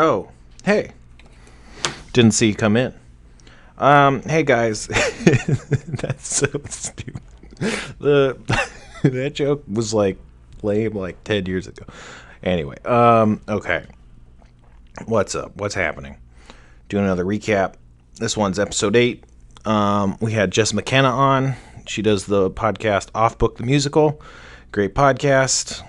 Oh, hey. Didn't see you come in. Hey guys. That's so stupid. The that joke was like lame like 10 years ago. Anyway, okay. What's up? What's happening? Doing another recap. This one's episode 8. We had Jess McKenna on. She does the podcast Off Book the Musical. Great podcast.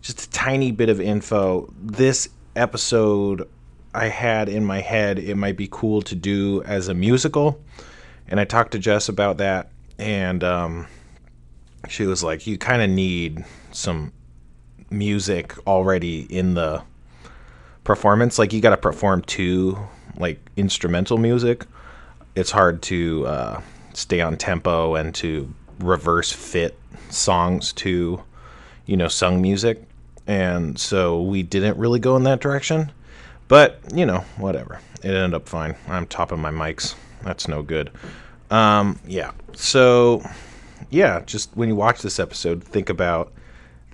Just a tiny bit of info. This episode I had in my head it might be cool to do as a musical. And I talked to Jess about that. And she was like, you kind of need some music already in the performance. Like, you got to perform to, like, instrumental music. It's hard to stay on tempo and to reverse fit songs to, sung music. And so we didn't really go in that direction. But, whatever. It ended up fine. I'm topping my mics. That's no good. Yeah. So, yeah, just when you watch this episode, think about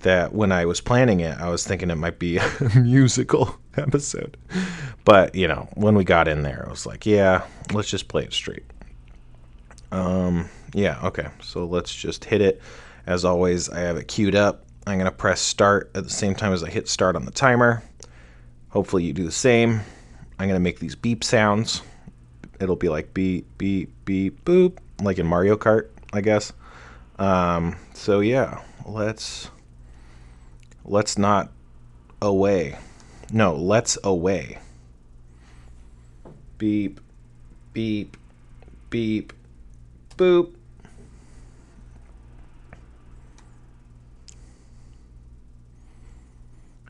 that when I was planning it, I was thinking it might be a musical episode. But, when we got in there, I was like, yeah, let's just play it straight. Yeah, okay. So let's just hit it. As always, I have it queued up. I'm going to press start at the same time as I hit start on the timer. Hopefully you do the same. I'm going to make these beep sounds. It'll be like beep, beep, beep, boop, like in Mario Kart, I guess. So yeah, let's not away. No, let's away. Beep, beep, beep, boop.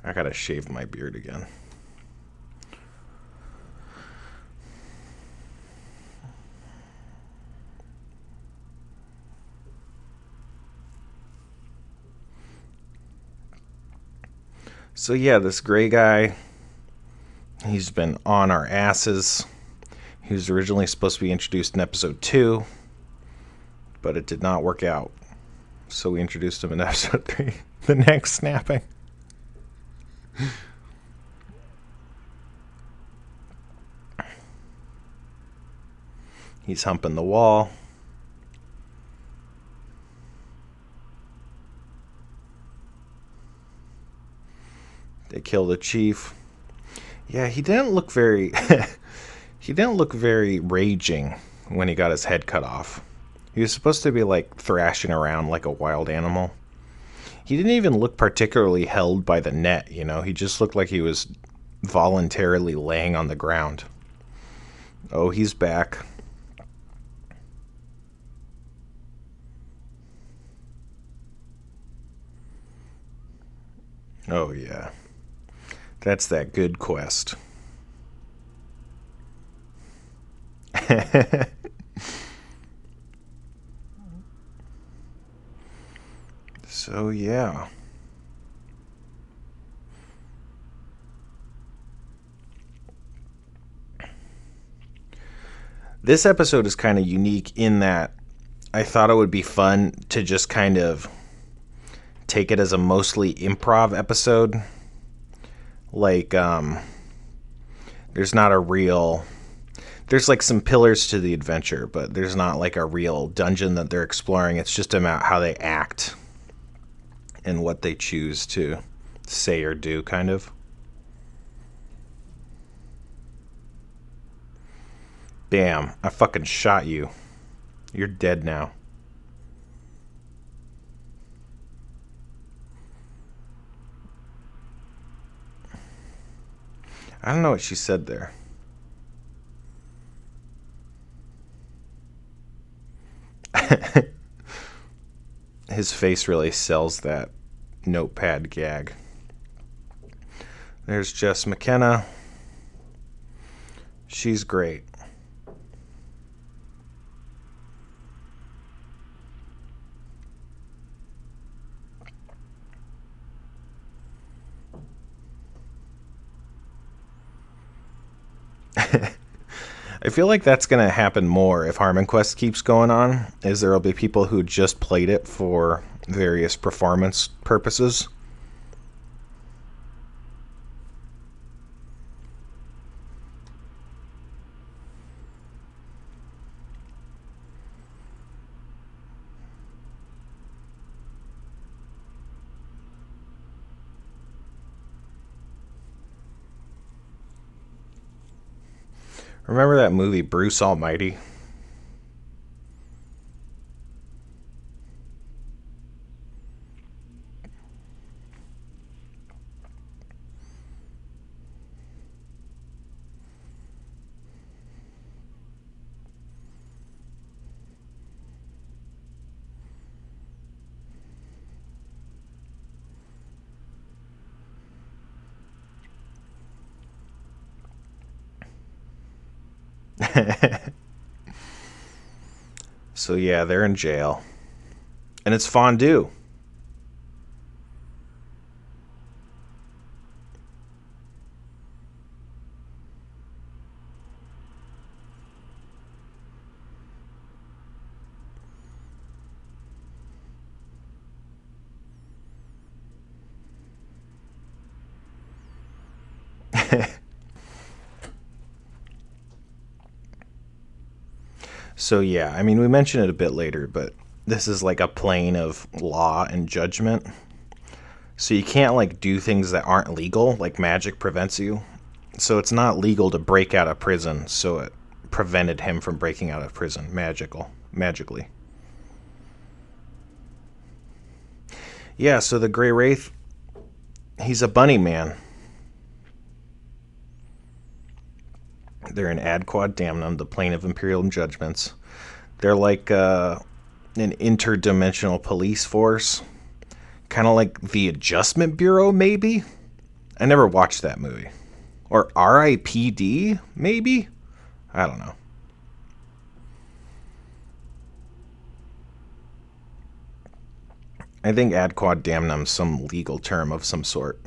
I gotta shave my beard again. So yeah, this gray guy, he's been on our asses. He was originally supposed to be introduced in episode 2, but it did not work out. So we introduced him in episode 3. The neck snapping. He's humping the wall. They kill the chief. Yeah, he didn't look very he didn't look very raging when he got his head cut off. He was supposed to be like thrashing around like a wild animal. He didn't even look particularly held by the net, He just looked like he was voluntarily laying on the ground. Oh, he's back. Oh, yeah. That's that good quest. So, yeah. This episode is kind of unique in that I thought it would be fun to just kind of take it as a mostly improv episode. Like, there's not a real... There's like some pillars to the adventure, but there's not like a real dungeon that they're exploring. It's just about how they act and what they choose to say or do, kind of. Bam, I fucking shot you. You're dead now. I don't know what she said there. His face really sells that notepad gag. There's Jess McKenna. She's great. I feel like that's going to happen more if Harmonquest keeps going on, is there will be people who just played it for various performance purposes. Remember that movie Bruce Almighty? So yeah, they're in jail. And it's fondue. So yeah, I mean, we mentioned it a bit later, but this is like a plane of law and judgment. So you can't like do things that aren't legal, like magic prevents you. So it's not legal to break out of prison, so it prevented him from breaking out of prison magically. Yeah, so the Grey Wraith, he's a bunny man. They're in Ad Quad Damnum, the plane of Imperial Judgments. They're like an interdimensional police force, kind of like the Adjustment Bureau, maybe. I never watched that movie. Or R.I.P.D. maybe. I don't know. I think ad quad damnum's some legal term of some sort.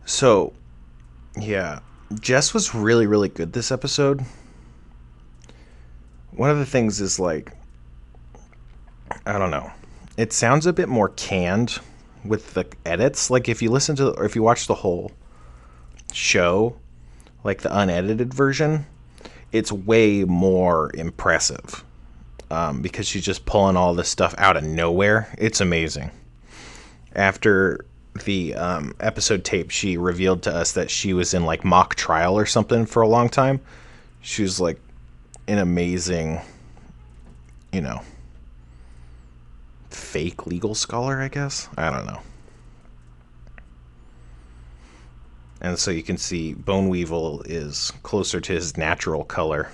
So, yeah, Jess was really, really good this episode. One of the things is like, I don't know, it sounds a bit more canned with the edits. Like if you listen to or if you watch the whole show, like the unedited version, it's way more impressive because she's just pulling all this stuff out of nowhere. It's amazing. After the episode tape, she revealed to us that she was in like mock trial or something for a long time. She was like an amazing, you know, fake legal scholar, I guess. I don't know. And so you can see Bone Weevil is closer to his natural color.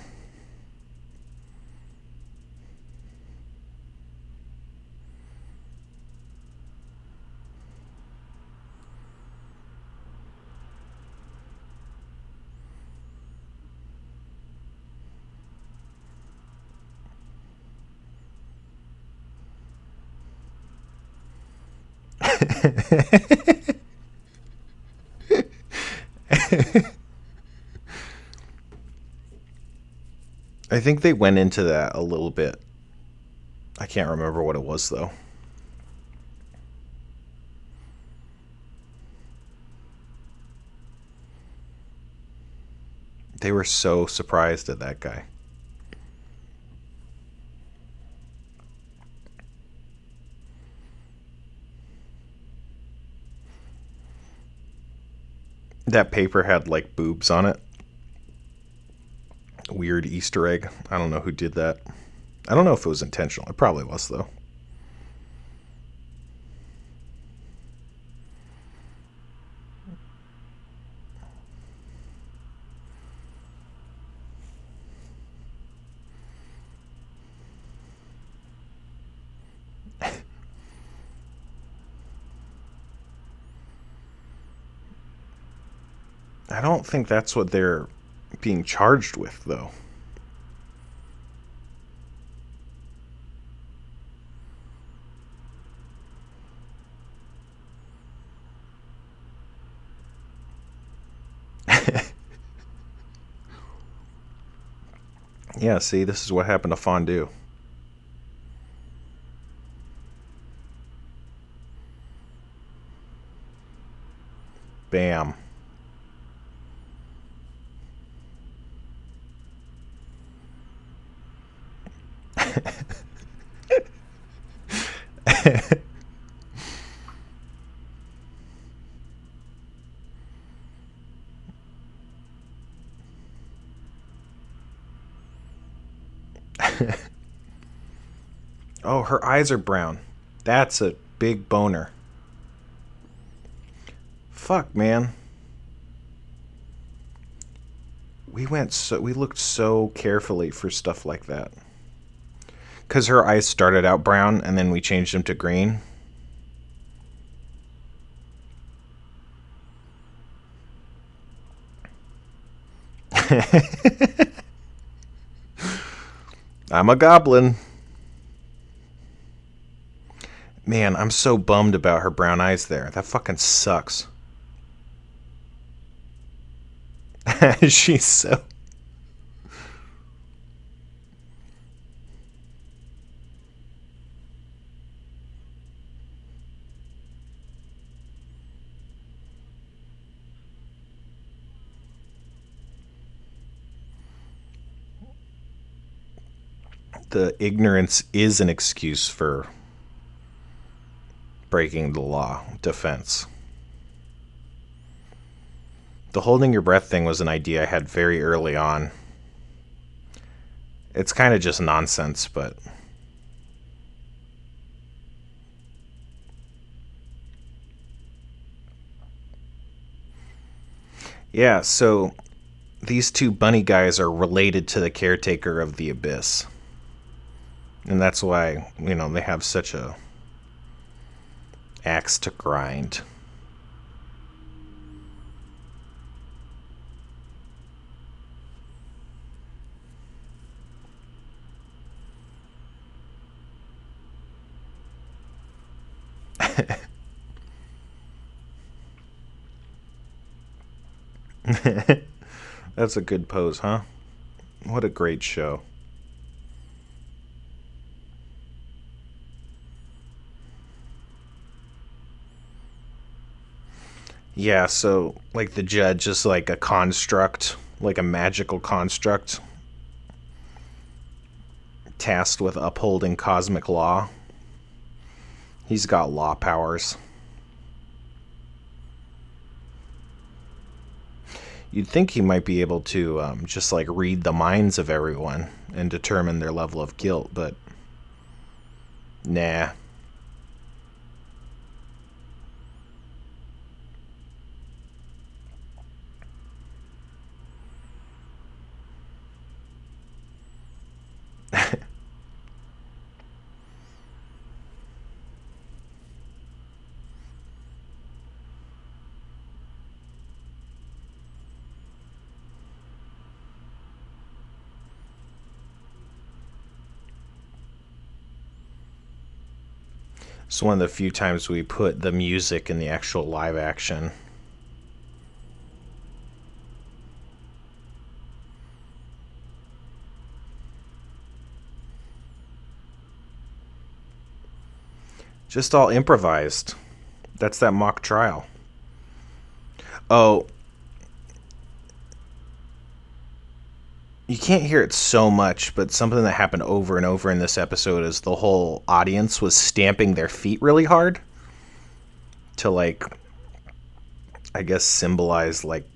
I think they went into that a little bit. I can't remember what it was, though. They were so surprised at that guy. That paper had like boobs on it. Weird Easter egg. I don't know who did that. I don't know if it was intentional. It probably was, though. I don't think that's what they're being charged with, though. Yeah, see, this is what happened to fondue. Bam. Oh, her eyes are brown. That's a big boner. Fuck, man. We looked so carefully for stuff like that. Cuz her eyes started out brown and then we changed them to green. I'm a goblin. Man, I'm so bummed about her brown eyes there. That fucking sucks. She's so... The ignorance is an excuse for breaking the law defense. The holding your breath thing was an idea I had very early on. It's kind of just nonsense, but... Yeah, so these two bunny guys are related to the caretaker of the abyss. And that's why, they have such a axe to grind. That's a good pose, huh? What a great show. Yeah, so, like, the judge is like a construct, like a magical construct, tasked with upholding cosmic law. He's got law powers. You'd think he might be able to just, like, read the minds of everyone and determine their level of guilt, but nah. It's one of the few times we put the music in the actual live action. Just all improvised. That's that mock trial. Oh, you can't hear it so much, but something that happened over and over in this episode is the whole audience was stamping their feet really hard to, like, I guess symbolize, like,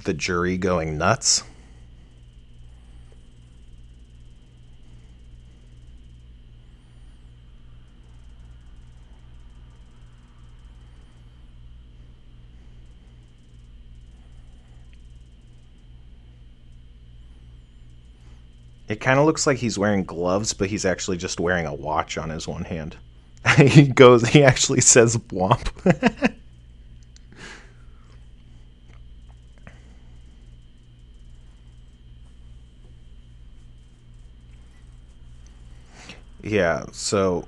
the jury going nuts. It kind of looks like he's wearing gloves, but he's actually just wearing a watch on his one hand. He actually says "womp." Yeah, so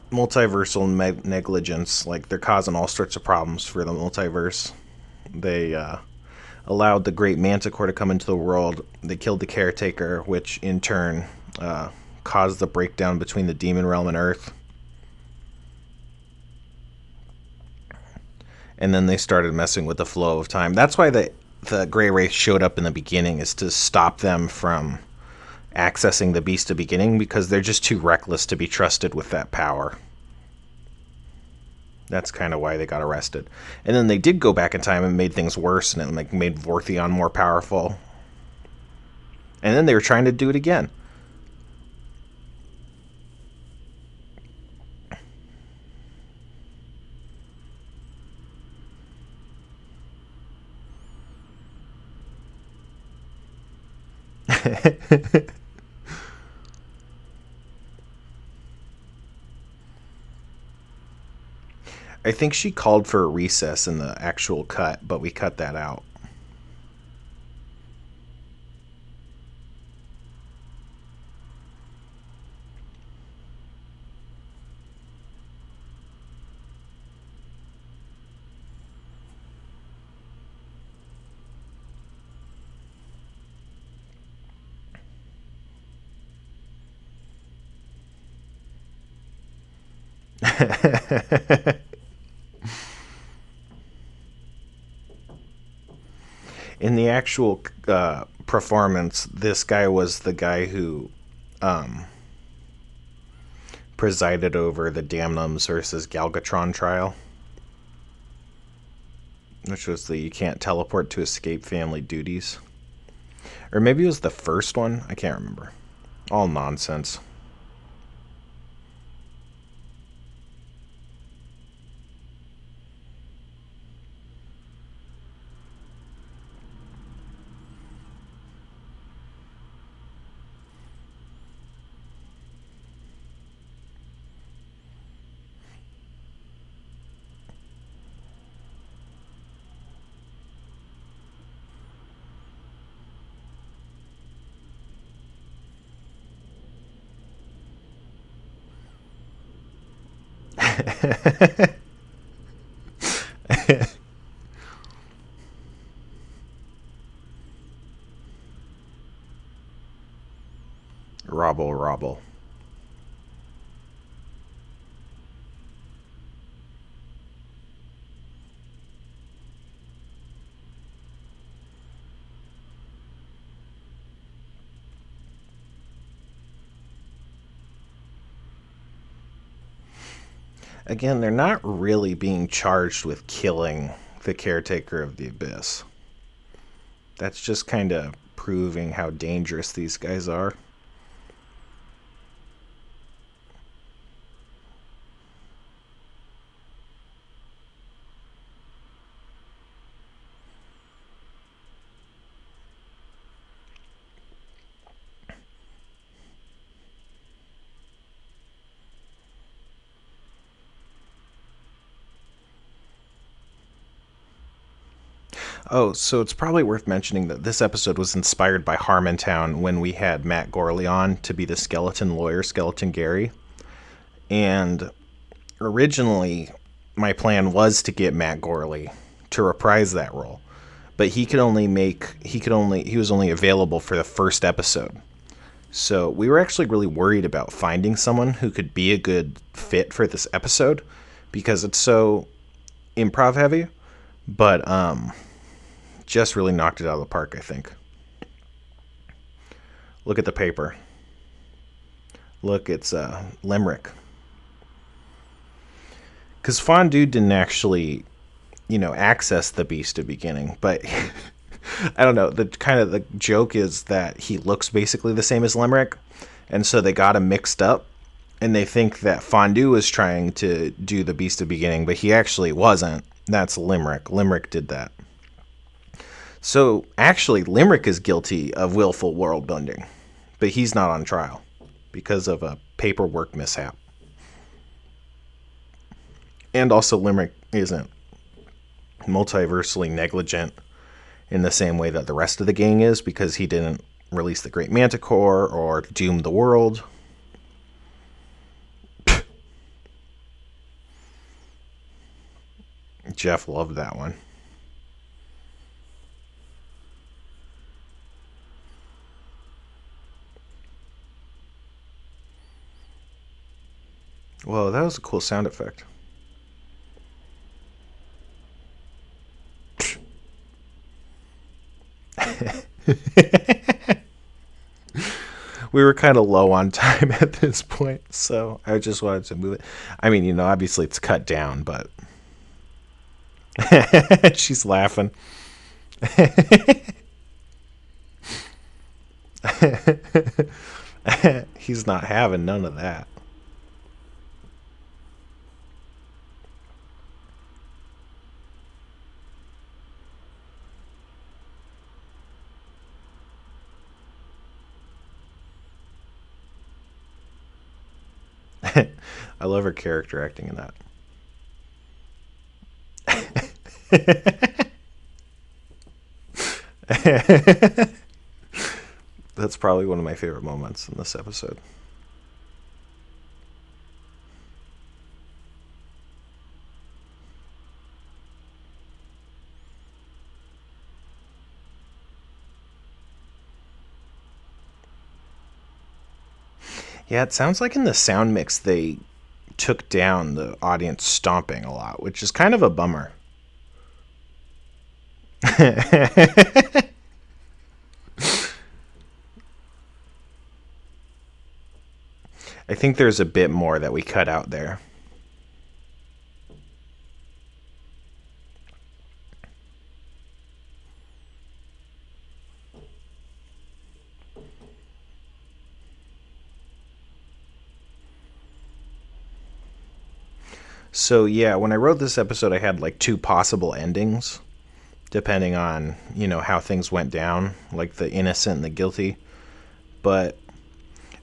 multiversal negligence, like, they're causing all sorts of problems for the multiverse. They allowed the great manticore to come into the world. They killed the caretaker, which in turn caused the breakdown between the demon realm and Earth. and then they started messing with the flow of time. That's why the gray race showed up in the beginning, is to stop them from accessing the beast of beginning, because they're just too reckless to be trusted with that power. That's kind of why they got arrested. And then they did go back in time and made things worse, and it like made Vortheon more powerful. And then they were trying to do it again. I think she called for a recess in the actual cut, but we cut that out. In the actual performance, this guy was the guy who presided over the Damnums versus Galgatron trial, which was the you can't teleport to escape family duties. Or maybe it was the first one. I can't remember. All nonsense. Robble, robble. Again, they're not really being charged with killing the caretaker of the abyss. That's just kind of proving how dangerous these guys are. Oh, so it's probably worth mentioning that this episode was inspired by Harmontown when we had Matt Gorley on to be the skeleton lawyer, Skeleton Gary. And originally, my plan was to get Matt Gorley to reprise that role. But he was only available for the first episode. So we were actually really worried about finding someone who could be a good fit for this episode, because it's so improv heavy. But just really knocked it out of the park, I think. Look at the paper. Look, it's limerick. Because Fondue didn't actually, access the beast at beginning, but I don't know. The joke is that he looks basically the same as Limerick, and so they got him mixed up, and they think that Fondue was trying to do the beast of beginning, but he actually wasn't. That's Limerick. Limerick did that. So actually, Limerick is guilty of willful world bending, but he's not on trial because of a paperwork mishap. And also, Limerick isn't multiversally negligent in the same way that the rest of the gang is, because he didn't release the Great Manticore or doom the world. Jeff loved that one. Whoa, that was a cool sound effect. We were kind of low on time at this point, so I just wanted to move it. I mean, obviously it's cut down, but she's laughing. He's not having none of that. I love her character acting in that. That's probably one of my favorite moments in this episode. Yeah, it sounds like in the sound mix they took down the audience stomping a lot, which is kind of a bummer. I think there's a bit more that we cut out there. So yeah, when I wrote this episode, I had like two possible endings, depending on how things went down, like the innocent and the guilty. But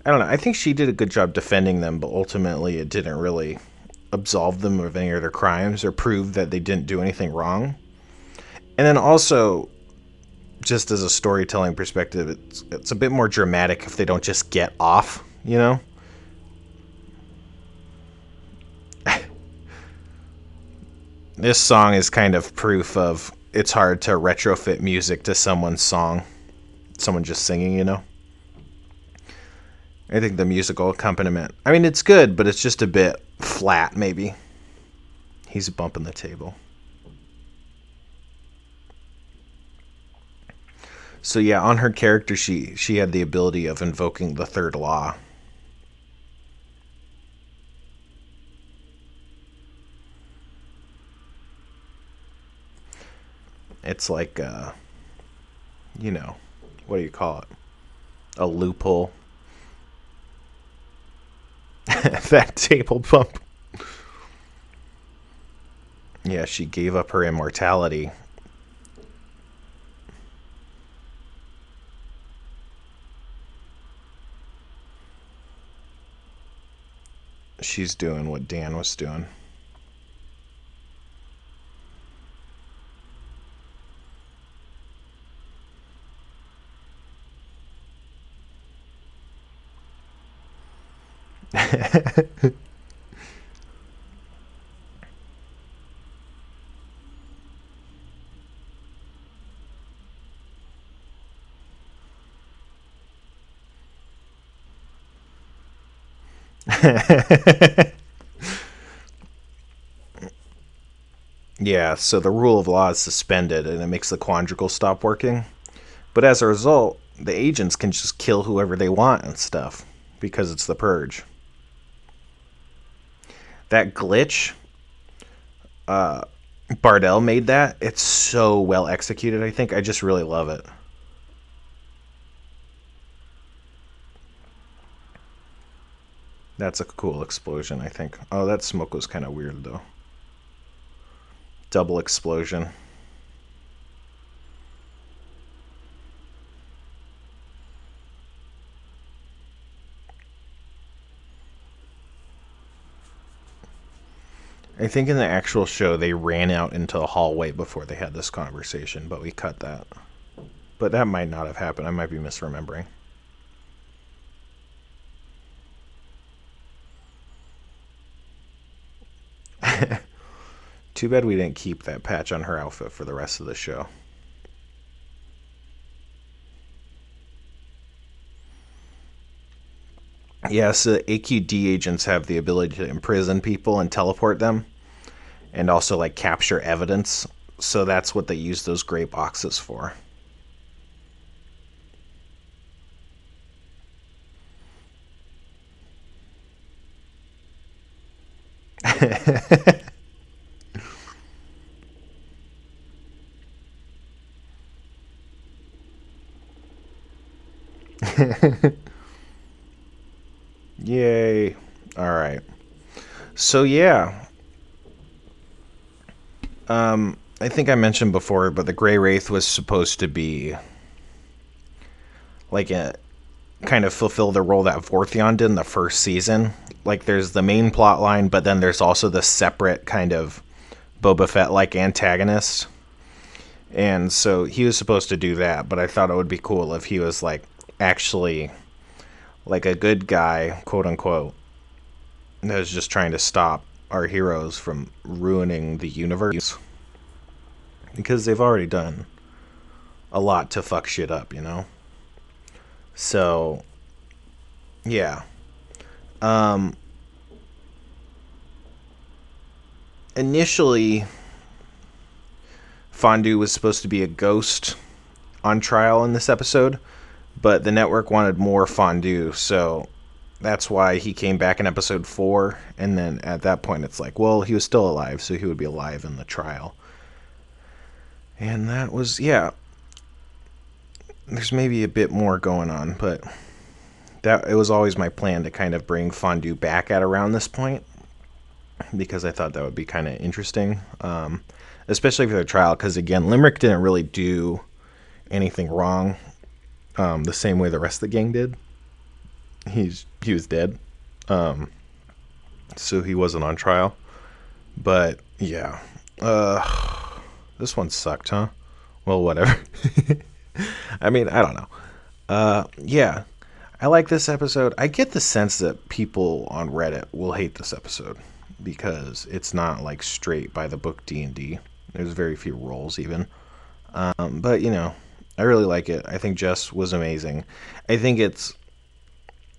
I don't know. I think she did a good job defending them, but ultimately it didn't really absolve them of any of their crimes or prove that they didn't do anything wrong. And then also, just as a storytelling perspective, it's a bit more dramatic if they don't just get off. This song is kind of proof of it's hard to retrofit music to someone's song. Someone just singing. I think the musical accompaniment, I mean, it's good, but it's just a bit flat, maybe. He's bumping the table. So yeah, on her character, she had the ability of invoking the third law. It's like, what do you call it? A loophole. That table bump. Yeah, she gave up her immortality. She's doing what Dan was doing. Yeah, so the rule of law is suspended and it makes the quadricle stop working. But as a result, the agents can just kill whoever they want and stuff because it's the purge. That glitch, Bardell made that. It's so well executed, I think. I just really love it. That's a cool explosion, I think. Oh, that smoke was kind of weird, though. Double explosion. I think in the actual show they ran out into the hallway before they had this conversation, but we cut that. But that might not have happened. I might be misremembering. Too bad we didn't keep that patch on her outfit for the rest of the show. Yeah, so AQD agents have the ability to imprison people and teleport them, and also like capture evidence. So that's what they use those gray boxes for. Yay. All right. So yeah, I think I mentioned before, but the Grey Wraith was supposed to be like a kind of fulfill the role that Vortheon did in the first season. Like there's the main plot line, but then there's also the separate kind of Boba Fett like antagonist. And so he was supposed to do that, but I thought it would be cool if he was like actually like a good guy, quote unquote, that was just trying to stop our heroes from ruining the universe. Because they've already done a lot to fuck shit up, you know? So, yeah. Um, Initially, Fondue was supposed to be a ghost on trial in this episode, but the network wanted more Fondue, so that's why he came back in episode 4, and then at that point it's like, well, he was still alive, so he would be alive in the trial. And that was, yeah, there's maybe a bit more going on, but that it was always my plan to kind of bring Fondue back at around this point, because I thought that would be kind of interesting, especially for the trial, because again, Limerick didn't really do anything wrong the same way the rest of the gang did. He was dead, so he wasn't on trial. But yeah, this one sucked, huh? Well, whatever. I mean, I don't know. Yeah, I like this episode. I get the sense that people on Reddit will hate this episode because it's not like straight by the book D&D. There's very few rolls even. But you know, I really like it. I think Jess was amazing. I think it's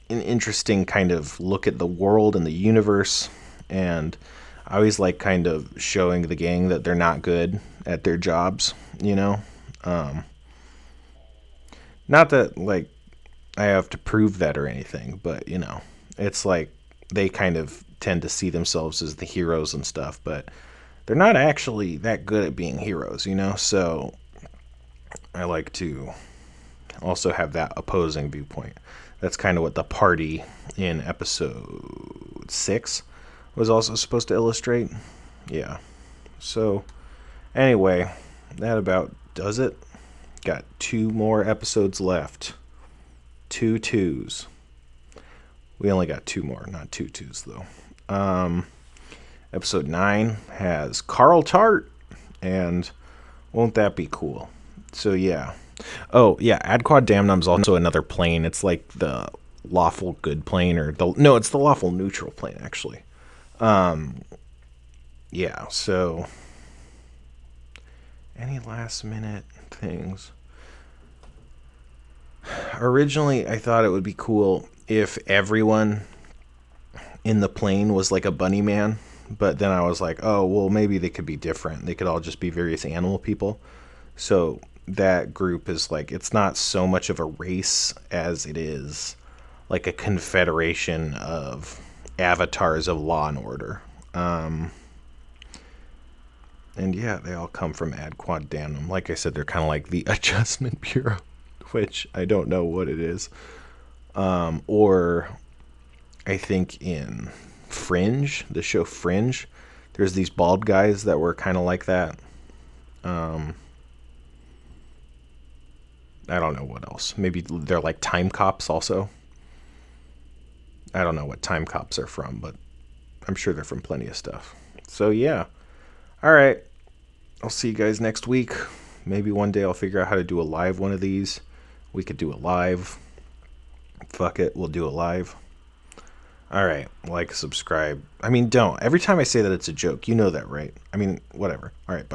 an interesting kind of look at the world and the universe, and I always like kind of showing the gang that they're not good at their jobs, you know? Um, Not that like I have to prove that or anything, but you know, it's like they kind of tend to see themselves as the heroes and stuff, but they're not actually that good at being heroes, you know? So I like to also have that opposing viewpoint. That's kind of what the party in episode 6 was also supposed to illustrate. Yeah. So, anyway, that about does it. Got 2 more episodes left. 2 twos. We only got 2 more, not 2 twos, though. Episode 9 has Carl Tart, and won't that be cool? So, yeah. Oh, yeah, Adquad Damnum's also another plane. It's like the lawful good plane, or the... No, it's the lawful neutral plane, actually. Yeah, so... Any last minute things? Originally, I thought it would be cool if everyone in the plane was like a bunny man, but then I was like, oh, well, maybe they could be different. They could all just be various animal people. So that group is like, it's not so much of a race as it is like a confederation of avatars of law and order. And yeah, they all come from Ad Quad Damnum. Like I said, they're kind of like the Adjustment Bureau, which I don't know what it is. Or I think in Fringe, the show Fringe, there's these bald guys that were kind of like that. I don't know what else. Maybe they're like time cops also. I don't know what time cops are from, but I'm sure they're from plenty of stuff. So yeah. All right. I'll see you guys next week. Maybe one day I'll figure out how to do a live one of these. We could do a live. Fuck it. We'll do a live. All right. Like, subscribe. I mean, don't. Every time I say that, it's a joke. You know that, right? I mean, whatever. All right. Bye.